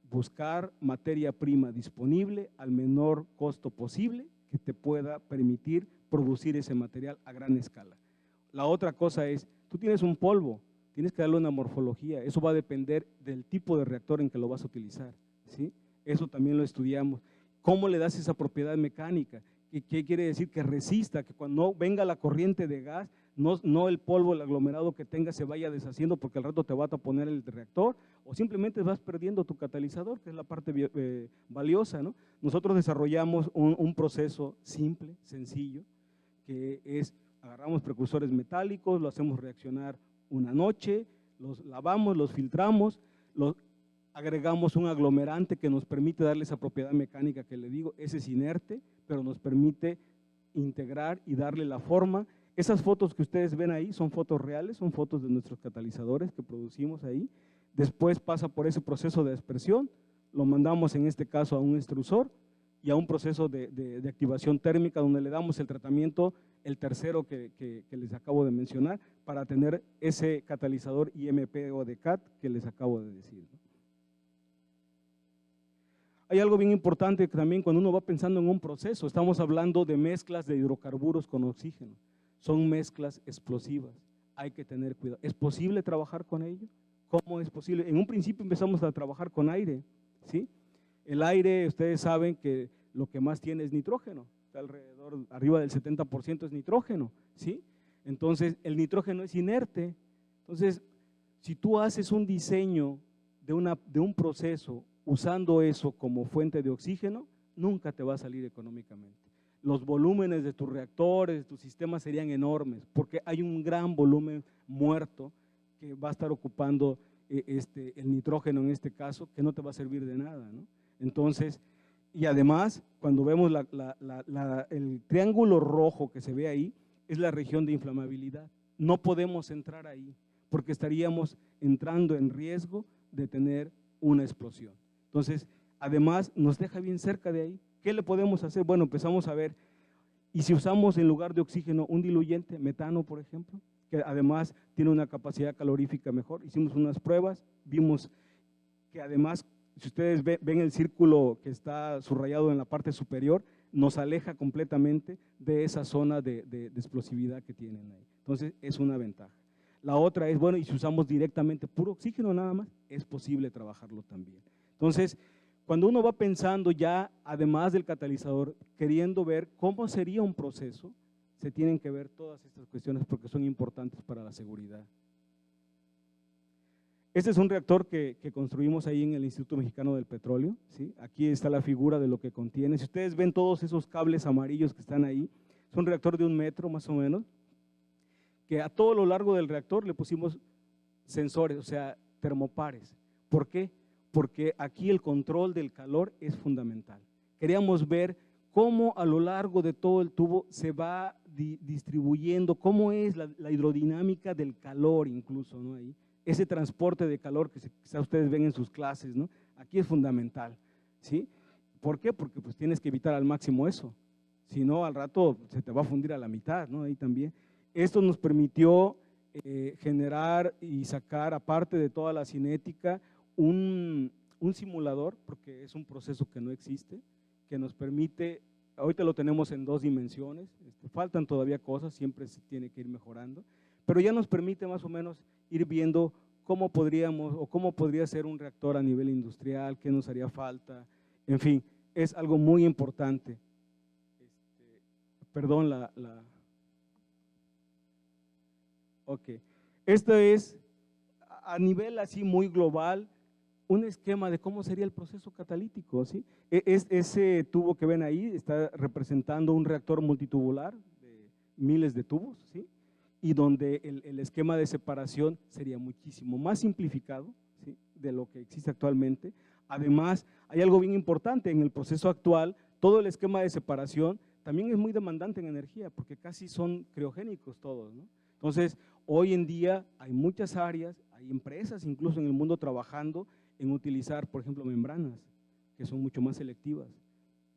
buscar materia prima disponible al menor costo posible que te pueda permitir producir ese material a gran escala. La otra cosa es, tú tienes un polvo, tienes que darle una morfología, eso va a depender del tipo de reactor en que lo vas a utilizar, ¿sí? Eso también lo estudiamos. ¿Cómo le das esa propiedad mecánica? ¿Qué quiere decir? Que resista, que cuando venga la corriente de gas, no el polvo, el aglomerado que tenga se vaya deshaciendo porque al rato te va a taponar el reactor, o simplemente vas perdiendo tu catalizador, que es la parte valiosa, ¿no? Nosotros desarrollamos un proceso simple, sencillo, que es, agarramos precursores metálicos, lo hacemos reaccionar una noche, los lavamos, los filtramos, agregamos un aglomerante que nos permite darle esa propiedad mecánica que le digo, ese es inerte, pero nos permite integrar y darle la forma. Esas fotos que ustedes ven ahí son fotos reales, son fotos de nuestros catalizadores que producimos ahí. Después pasa por ese proceso de dispersión, lo mandamos en este caso a un extrusor y a un proceso de activación térmica donde le damos el tratamiento, el tercero que les acabo de mencionar, para tener ese catalizador IMP o de CAT que les acabo de decir. Hay algo bien importante que también cuando uno va pensando en un proceso, estamos hablando de mezclas de hidrocarburos con oxígeno. Son mezclas explosivas, hay que tener cuidado. ¿Es posible trabajar con ello? ¿Cómo es posible? En un principio empezamos a trabajar con aire, ¿sí? El aire, ustedes saben que lo que más tiene es nitrógeno, está alrededor, arriba del 70% es nitrógeno, ¿sí? Entonces, el nitrógeno es inerte. Entonces, si tú haces un diseño de un proceso usando eso como fuente de oxígeno, nunca te va a salir económicamente. Los volúmenes de tus reactores, de tus sistemas serían enormes, porque hay un gran volumen muerto que va a estar ocupando el nitrógeno en este caso, que no te va a servir de nada, ¿no? Entonces, y además, cuando vemos el triángulo rojo que se ve ahí, es la región de inflamabilidad. No podemos entrar ahí, porque estaríamos entrando en riesgo de tener una explosión. Entonces, además, nos deja bien cerca de ahí. ¿Qué le podemos hacer? Bueno, empezamos a ver, y si usamos en lugar de oxígeno un diluyente, metano, por ejemplo, que además tiene una capacidad calorífica mejor, hicimos unas pruebas, vimos que además, si ustedes ven el círculo que está subrayado en la parte superior, nos aleja completamente de esa zona de explosividad que tienen ahí. Entonces, es una ventaja. La otra es, bueno, y si usamos directamente puro oxígeno nada más, es posible trabajarlo también. Entonces, cuando uno va pensando ya, además del catalizador, queriendo ver cómo sería un proceso, se tienen que ver todas estas cuestiones porque son importantes para la seguridad. Este es un reactor que construimos ahí en el Instituto Mexicano del Petróleo, ¿sí? Aquí está la figura de lo que contiene. Si ustedes ven todos esos cables amarillos que están ahí, es un reactor de 1 metro más o menos, que a todo lo largo del reactor le pusimos sensores, o sea, termopares. ¿Por qué? Porque aquí el control del calor es fundamental. Queríamos ver cómo a lo largo de todo el tubo se va distribuyendo, cómo es la hidrodinámica del calor incluso, ¿no? Ahí, ese transporte de calor que quizás ustedes ven en sus clases, ¿no? Aquí es fundamental, ¿sí? ¿Por qué? Porque pues tienes que evitar al máximo eso, si no al rato se te va a fundir a la mitad, ¿no? Ahí también. Esto nos permitió generar y sacar, aparte de toda la cinética, un simulador, porque es un proceso que no existe, que nos permite ahorita lo tenemos en 2 dimensiones, faltan todavía cosas, siempre se tiene que ir mejorando, pero ya nos permite más o menos ir viendo cómo podríamos o cómo podría ser un reactor a nivel industrial, qué nos haría falta, en fin, es algo muy importante. Perdón, ok. Esto es a nivel así muy global, un esquema de cómo sería el proceso catalítico, ¿sí? Ese tubo que ven ahí está representando un reactor multitubular de miles de tubos, ¿sí? Y donde el esquema de separación sería muchísimo más simplificado, ¿sí?, de lo que existe actualmente. Además, hay algo bien importante en el proceso actual, todo el esquema de separación también es muy demandante en energía, porque casi son criogénicos todos, ¿no? Entonces, hoy en día hay muchas áreas, hay empresas incluso en el mundo trabajando en utilizar, por ejemplo, membranas, que son mucho más selectivas.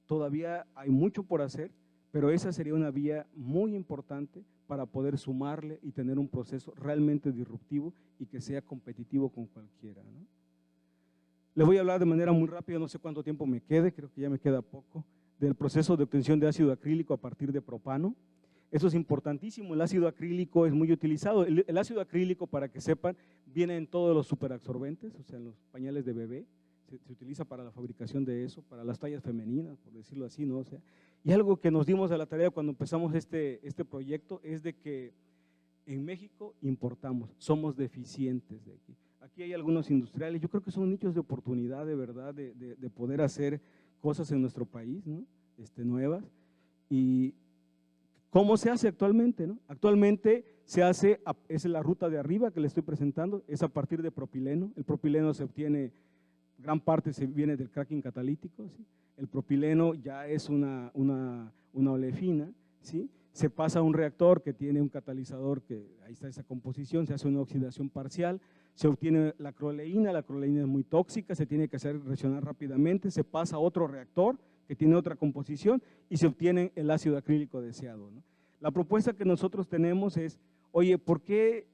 Todavía hay mucho por hacer, pero esa sería una vía muy importante para poder sumarle y tener un proceso realmente disruptivo y que sea competitivo con cualquiera, ¿no? Le voy a hablar de manera muy rápida, no sé cuánto tiempo me quede, creo que ya me queda poco, del proceso de obtención de ácido acrílico a partir de propano. Eso es importantísimo, el ácido acrílico es muy utilizado. El ácido acrílico, para que sepan, viene en todos los superabsorbentes, o sea, en los pañales de bebé, se utiliza para la fabricación de eso, para las tallas femeninas, por decirlo así, ¿no? O sea, y algo que nos dimos a la tarea cuando empezamos este proyecto es de que en México importamos, somos deficientes de aquí. Aquí hay algunos industriales, yo creo que son nichos de oportunidad de verdad de poder hacer cosas en nuestro país, ¿no? Nuevas. Y ¿cómo se hace actualmente, no? Actualmente se hace, es la ruta de arriba que le estoy presentando, es a partir de propileno. El propileno se obtiene, gran parte se viene del cracking catalítico, ¿sí? El propileno ya es una olefina, ¿sí? Se pasa a un reactor que tiene un catalizador, que ahí está esa composición, se hace una oxidación parcial, se obtiene la acroleína es muy tóxica, se tiene que hacer reaccionar rápidamente, se pasa a otro reactor que tiene otra composición y se obtiene el ácido acrílico deseado, ¿no? La propuesta que nosotros tenemos es, oye, ¿por qué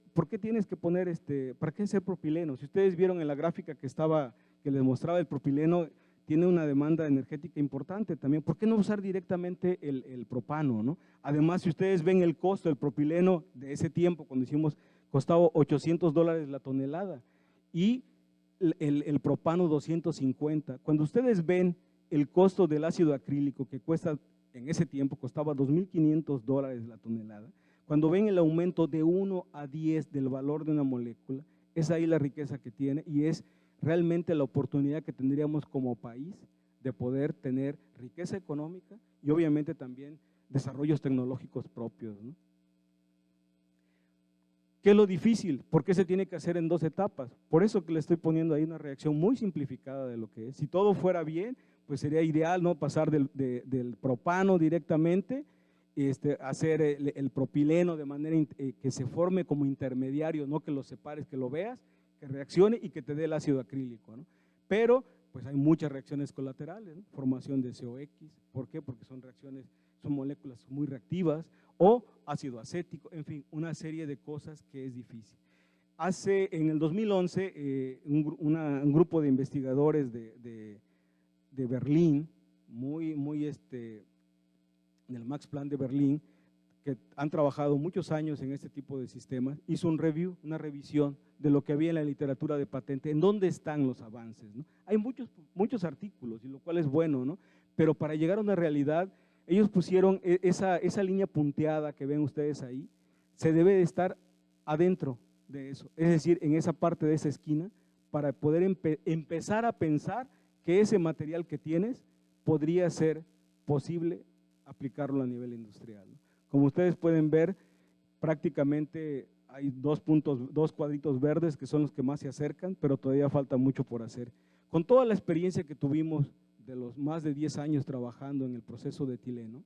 tienes que poner para qué hacer propileno? Si ustedes vieron en la gráfica que les mostraba, el propileno tiene una demanda energética importante también. ¿Por qué no usar directamente el propano, no? Además, si ustedes ven el costo del propileno de ese tiempo, cuando hicimos, costaba $800 la tonelada y el propano 250. Cuando ustedes ven el costo del ácido acrílico, que cuesta, en ese tiempo costaba $2,500 la tonelada, cuando ven el aumento de 1 a 10 del valor de una molécula, es ahí la riqueza que tiene y es realmente la oportunidad que tendríamos como país de poder tener riqueza económica y obviamente también desarrollos tecnológicos propios, ¿no? ¿Qué es lo difícil? ¿Por qué se tiene que hacer en 2 etapas? Por eso que le estoy poniendo ahí una reacción muy simplificada de lo que es. Si todo fuera bien, pues sería ideal, ¿no?, pasar del propano directamente, hacer el propileno de manera que se forme como intermediario, no que lo separes, que lo veas, que reaccione y que te dé el ácido acrílico, ¿no? Pero pues hay muchas reacciones colaterales, ¿no? Formación de COX, ¿por qué? Porque son moléculas muy reactivas, o ácido acético, en fin, una serie de cosas que es difícil. En el 2011, un grupo de investigadores de Berlín, del Max Planck de Berlín, que han trabajado muchos años en este tipo de sistemas, hizo una revisión de lo que había en la literatura de patente, en dónde están los avances, ¿no? Hay muchos artículos, y lo cual es bueno, ¿no? Pero para llegar a una realidad, ellos pusieron esa línea punteada que ven ustedes ahí, se debe de estar adentro de eso, es decir, en esa parte de esa esquina, para poder empezar a pensar que ese material que tienes podría ser posible aplicarlo a nivel industrial, ¿no? Como ustedes pueden ver, prácticamente hay 2 cuadritos verdes que son los que más se acercan, pero todavía falta mucho por hacer. Con toda la experiencia que tuvimos de los más de 10 años trabajando en el proceso de etileno,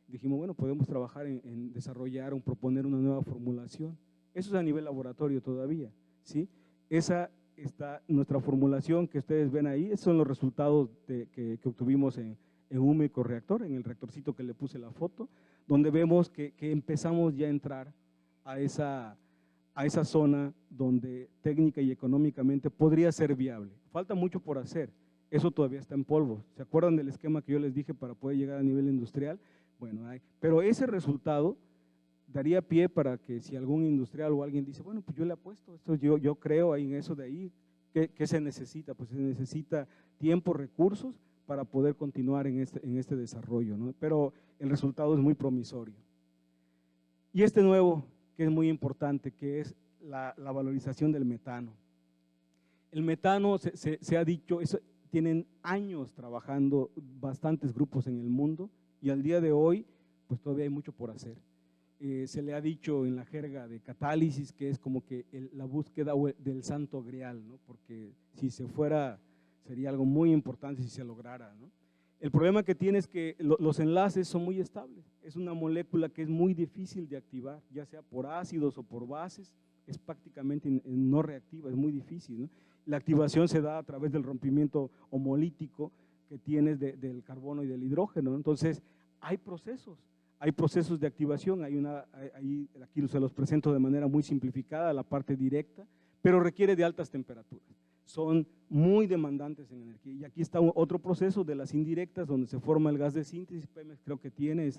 dijimos, bueno, podemos trabajar en desarrollar o proponer una nueva formulación. Eso es a nivel laboratorio todavía, ¿sí? Esa está nuestra formulación que ustedes ven ahí, esos son los resultados que obtuvimos en un microreactor, en el reactorcito que le puse la foto, donde vemos que empezamos ya a entrar a esa zona donde técnica y económicamente podría ser viable. Falta mucho por hacer, eso todavía está en polvo. ¿Se acuerdan del esquema que yo les dije para poder llegar a nivel industrial? Bueno, pero ese resultado daría pie para que si algún industrial o alguien dice, bueno, pues yo le apuesto, esto yo creo ahí en eso de ahí, ¿qué se necesita? Pues se necesita tiempo, recursos para poder continuar en este desarrollo, ¿no? Pero el resultado es muy promisorio. Y este nuevo, que es muy importante, que es la valorización del metano. El metano, se ha dicho, tienen años trabajando bastantes grupos en el mundo y al día de hoy, pues todavía hay mucho por hacer. Se le ha dicho en la jerga de catálisis que es como que la búsqueda del santo grial, ¿no? Porque si se fuera, sería algo muy importante si se lograra, ¿no? El problema que tiene es que los enlaces son muy estables, es una molécula que es muy difícil de activar, ya sea por ácidos o por bases, es prácticamente no reactiva, es muy difícil, ¿no? La activación se da a través del rompimiento homolítico que tienes del carbono y del hidrógeno, ¿no? Entonces hay procesos de activación, aquí se los presento de manera muy simplificada, la parte directa, pero requiere de altas temperaturas, son muy demandantes en energía. Y aquí está otro proceso de las indirectas, donde se forma el gas de síntesis. Pemex creo que tiene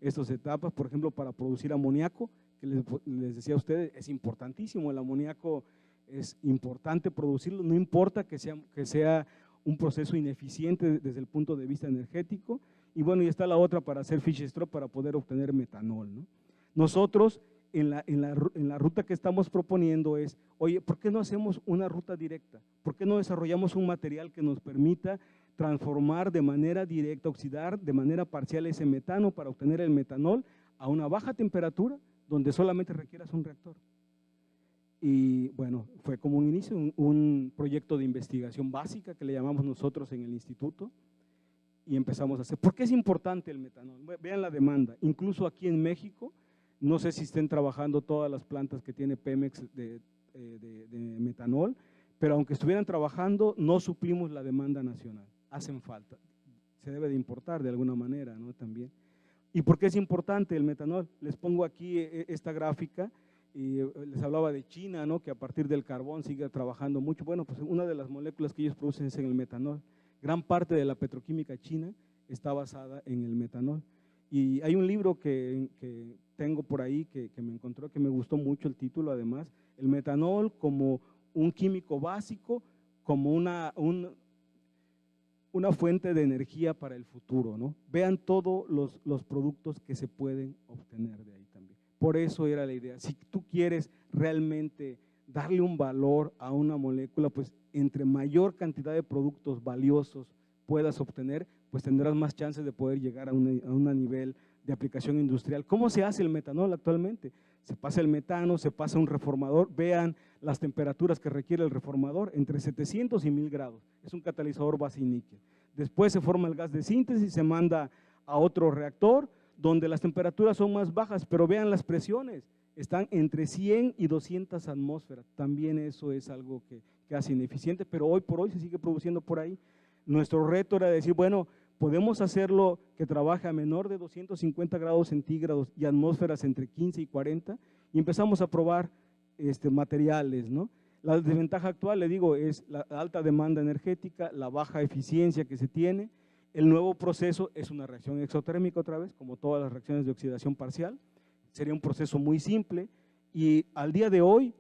estas etapas, por ejemplo, para producir amoníaco, que les decía a ustedes, es importantísimo, el amoníaco es importante producirlo, no importa que sea un proceso ineficiente desde el punto de vista energético. Y bueno, y está la otra para hacer Fischer-Tropsch para poder obtener metanol, ¿no? Nosotros en la ruta que estamos proponiendo es, oye, ¿por qué no hacemos una ruta directa? ¿Por qué no desarrollamos un material que nos permita transformar de manera directa, oxidar de manera parcial ese metano para obtener el metanol a una baja temperatura donde solamente requieras un reactor? Y bueno, fue como un inicio, un proyecto de investigación básica que le llamamos nosotros en el instituto, y empezamos a hacer. ¿Por qué es importante el metanol? Vean la demanda, incluso aquí en México, no sé si estén trabajando todas las plantas que tiene Pemex de metanol, pero aunque estuvieran trabajando, no suplimos la demanda nacional, hacen falta, se debe de importar de alguna manera, ¿no? También. ¿Y por qué es importante el metanol? Les pongo aquí esta gráfica, y les hablaba de China, ¿no? Que a partir del carbón sigue trabajando mucho. Bueno, pues una de las moléculas que ellos producen es en el metanol. Gran parte de la petroquímica china está basada en el metanol. Y hay un libro que tengo por ahí que me encontró, que me gustó mucho el título además, el metanol como un químico básico, como una fuente de energía para el futuro, ¿no? Vean todos los productos que se pueden obtener de ahí también. Por eso era la idea, si tú quieres realmente darle un valor a una molécula, pues entre mayor cantidad de productos valiosos puedas obtener, pues tendrás más chances de poder llegar a un nivel de aplicación industrial. ¿Cómo se hace el metanol actualmente? Se pasa el metano, se pasa un reformador, vean las temperaturas que requiere el reformador, entre 700 y 1000 grados, es un catalizador base y níquel. Después se forma el gas de síntesis, se manda a otro reactor, donde las temperaturas son más bajas, pero vean las presiones, están entre 100 y 200 atmósferas, también eso es algo que hace ineficiente, pero hoy por hoy se sigue produciendo por ahí. Nuestro reto era decir, bueno, podemos hacerlo que trabaje a menor de 250 grados centígrados y atmósferas entre 15 y 40, y empezamos a probar materiales, ¿no? La desventaja actual, le digo, es la alta demanda energética, la baja eficiencia que se tiene. El nuevo proceso es una reacción exotérmica otra vez, como todas las reacciones de oxidación parcial. Sería un proceso muy simple y al día de hoy,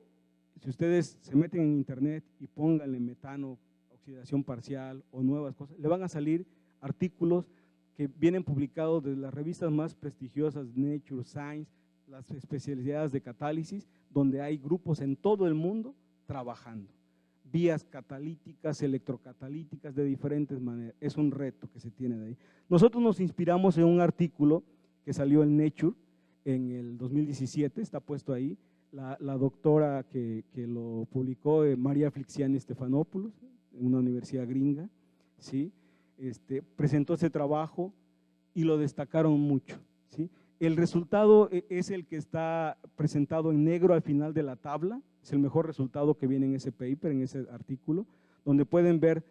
si ustedes se meten en internet y pónganle metano, oxidación parcial o nuevas cosas, le van a salir artículos que vienen publicados de las revistas más prestigiosas, Nature, Science, las especialidades de catálisis, donde hay grupos en todo el mundo trabajando. Vías catalíticas, electrocatalíticas de diferentes maneras. Es un reto que se tiene de ahí. Nosotros nos inspiramos en un artículo que salió en Nature en el 2017, está puesto ahí, la doctora que lo publicó, María Flixiani Stefanopoulos, en una universidad gringa, ¿sí? Presentó ese trabajo y lo destacaron mucho, ¿sí? El resultado es el que está presentado en negro al final de la tabla, es el mejor resultado que viene en ese paper, en ese artículo, donde pueden ver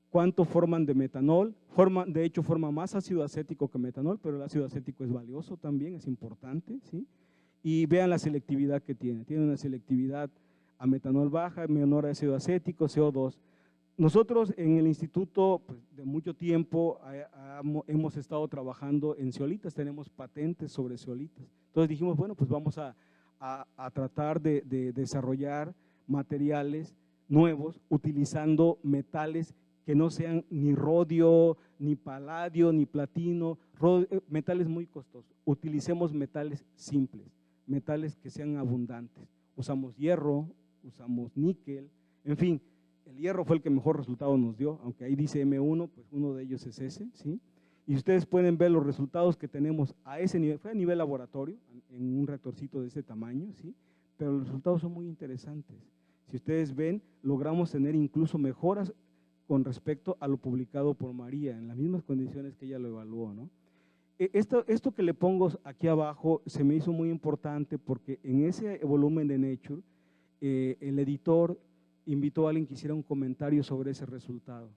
cuánto forman de metanol, de hecho forma más ácido acético que metanol, pero el ácido acético es valioso también, es importante, ¿sí? Y vean la selectividad que tiene una selectividad a metanol baja, menor a ácido acético, CO2. Nosotros en el instituto, pues, de mucho tiempo hemos estado trabajando en zeolitas, tenemos patentes sobre zeolitas. Entonces dijimos, bueno, pues vamos a tratar de desarrollar materiales nuevos utilizando metales que no sean ni rodio, ni paladio, ni platino, metales muy costosos. Utilicemos metales simples, metales que sean abundantes. Usamos hierro, usamos níquel, en fin. El hierro fue el que mejor resultado nos dio, aunque ahí dice M1, pues uno de ellos es ese, ¿sí? Y ustedes pueden ver los resultados que tenemos a ese nivel, fue a nivel laboratorio, en un reactorcito de ese tamaño, ¿sí? Pero los resultados son muy interesantes. Si ustedes ven, logramos tener incluso mejoras con respecto a lo publicado por María, en las mismas condiciones que ella lo evaluó, ¿no? Esto que le pongo aquí abajo se me hizo muy importante porque en ese volumen de Nature, el editor invitó a alguien que hiciera un comentario sobre ese resultado.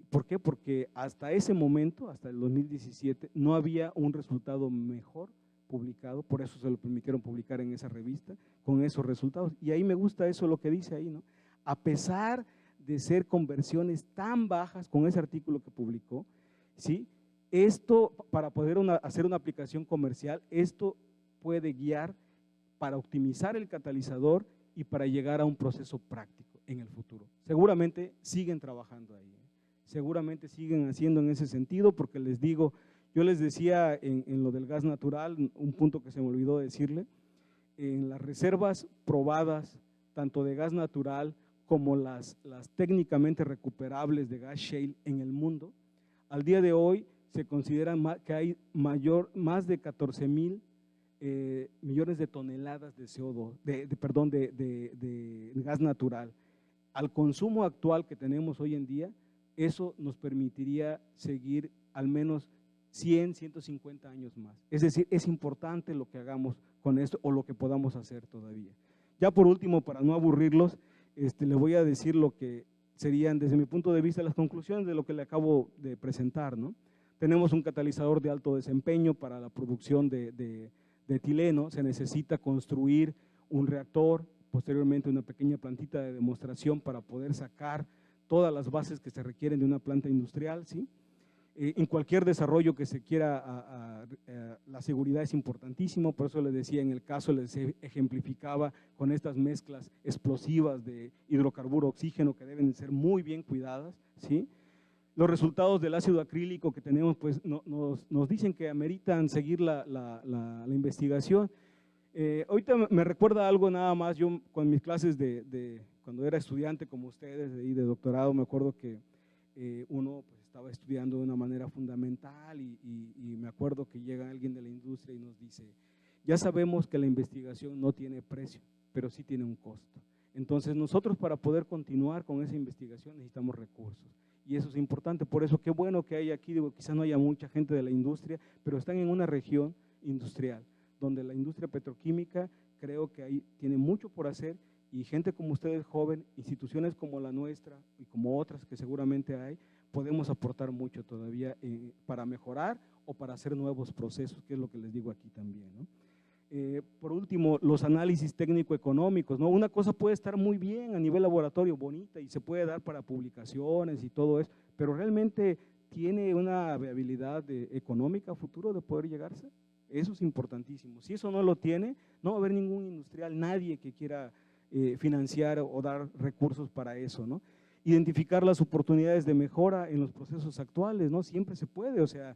¿Por qué? Porque hasta ese momento, hasta el 2017, no había un resultado mejor publicado, por eso se lo permitieron publicar en esa revista, con esos resultados. Y ahí me gusta eso, lo que dice ahí, ¿no? A pesar de ser conversiones tan bajas con ese artículo que publicó, ¿sí? Esto, para poder hacer una aplicación comercial, esto puede guiar para optimizar el catalizador y para llegar a un proceso práctico en el futuro. Seguramente siguen trabajando ahí, seguramente siguen haciendo en ese sentido, porque les digo, yo les decía en lo del gas natural, un punto que se me olvidó decirle, en las reservas probadas, tanto de gas natural como las técnicamente recuperables de gas shale en el mundo, al día de hoy se considera que hay más de 14,000 millones de toneladas de CO2, de gas natural. Al consumo actual que tenemos hoy en día, eso nos permitiría seguir al menos 100, 150 años más. Es decir, es importante lo que hagamos con esto o lo que podamos hacer todavía. Ya por último, para no aburrirlos, le voy a decir lo que serían, desde mi punto de vista, las conclusiones de lo que le acabo de presentar, ¿no? Tenemos un catalizador de alto desempeño para la producción de etileno, se necesita construir un reactor, posteriormente una pequeña plantita de demostración para poder sacar todas las bases que se requieren de una planta industrial, ¿sí? En cualquier desarrollo que se quiera, la seguridad es importantísimo, por eso les decía, en el caso les ejemplificaba con estas mezclas explosivas de hidrocarburo, oxígeno, que deben ser muy bien cuidadas, ¿sí? Los resultados del ácido acrílico que tenemos, pues nos dicen que ameritan seguir la investigación. Ahorita me recuerda algo nada más, yo con mis clases cuando era estudiante como ustedes, de doctorado, me acuerdo que uno pues, estaba estudiando de una manera fundamental y me acuerdo que llega alguien de la industria y nos dice, ya sabemos que la investigación no tiene precio, pero sí tiene un costo. Entonces nosotros para poder continuar con esa investigación necesitamos recursos. Y eso es importante, por eso qué bueno que hay aquí, digo, quizás no haya mucha gente de la industria, pero están en una región industrial, donde la industria petroquímica creo que ahí tiene mucho por hacer y gente como ustedes joven, instituciones como la nuestra y como otras que seguramente hay, podemos aportar mucho todavía para mejorar o para hacer nuevos procesos, que es lo que les digo aquí también, ¿no? Por último, los análisis técnico-económicos, ¿no? Una cosa puede estar muy bien a nivel laboratorio, bonita, y se puede dar para publicaciones y todo eso, pero realmente tiene una viabilidad económica a futuro de poder llegarse. Eso es importantísimo. Si eso no lo tiene, no va a haber ningún industrial, nadie que quiera financiar o dar recursos para eso, ¿no? Identificar las oportunidades de mejora en los procesos actuales, ¿no? Siempre se puede, o sea,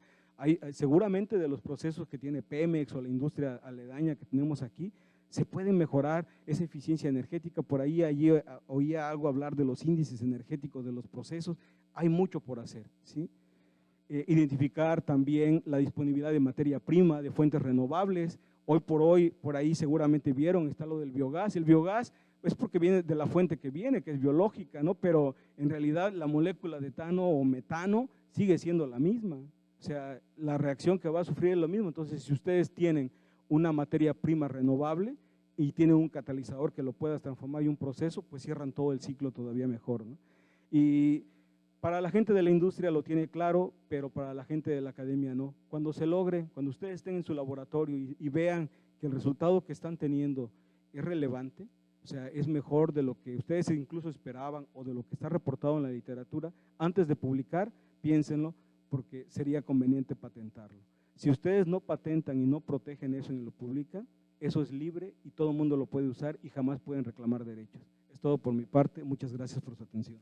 seguramente de los procesos que tiene Pemex o la industria aledaña que tenemos aquí, se puede mejorar esa eficiencia energética. Por ahí oía algo hablar de los índices energéticos de los procesos, hay mucho por hacer, ¿sí? Identificar también la disponibilidad de materia prima, de fuentes renovables. Hoy por hoy, por ahí seguramente vieron, está lo del biogás. El biogás es porque viene de la fuente que viene, que es biológica, ¿no? Pero en realidad la molécula de etano o metano sigue siendo la misma. O sea, la reacción que va a sufrir es lo mismo. Entonces, si ustedes tienen una materia prima renovable y tienen un catalizador que lo pueda transformar en un proceso, pues cierran todo el ciclo todavía mejor, ¿no? Y para la gente de la industria lo tiene claro, pero para la gente de la academia no. Cuando se logre, cuando ustedes estén en su laboratorio y vean que el resultado que están teniendo es relevante, o O sea, es mejor de lo que ustedes incluso esperaban o de lo que está reportado en la literatura. Antes de publicar, piénsenlo, porque sería conveniente patentarlo. Si ustedes no patentan y no protegen eso y lo publican, eso es libre y todo el mundo lo puede usar y jamás pueden reclamar derechos. Es todo por mi parte. Muchas gracias por su atención.